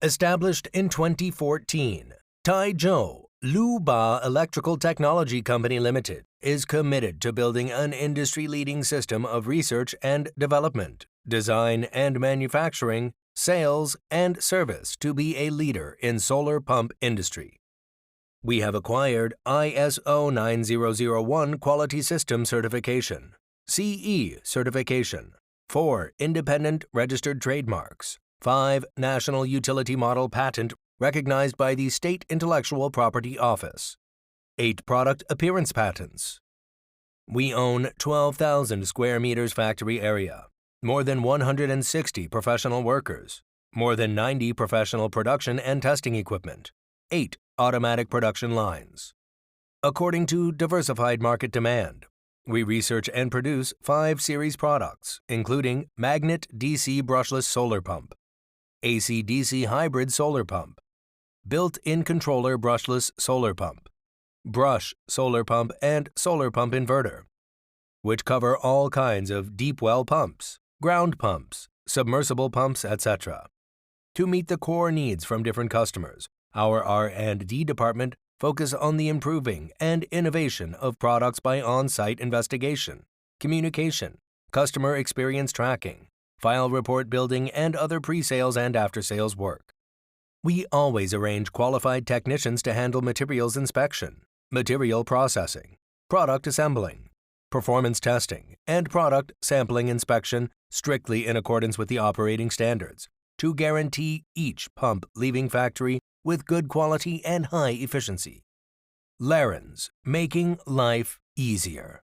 Established in 2014, Taizhou Luba Electrical Technology Company Limited is committed to building an industry-leading system of research and development, design and manufacturing, sales and service to be a leader in solar pump industry. We have acquired ISO 9001 Quality System Certification, CE certification, 4 independent registered trademarks, 5 National Utility Model Patent recognized by the State Intellectual Property Office, 8 product appearance patents. We own 12,000 square meters factory area, more than 160 professional workers, more than 90 professional production and testing equipment, 8 automatic production lines. According to diversified market demand, we research and produce 5 series products, including magnet DC brushless solar pump, AC-DC hybrid solar pump, built-in controller brushless solar pump, brush solar pump and solar pump inverter, which cover all kinds of deep well pumps, ground pumps, submersible pumps, etc. To meet the core needs from different customers, our R&D department focus on the improving and innovation of products by on-site investigation, communication, customer experience tracking, file report building, and other pre-sales and after-sales work. We always arrange qualified technicians to handle materials inspection, material processing, product assembling, performance testing, and product sampling inspection strictly in accordance with the operating standards to guarantee each pump leaving factory with good quality and high efficiency. Larens, making life easier.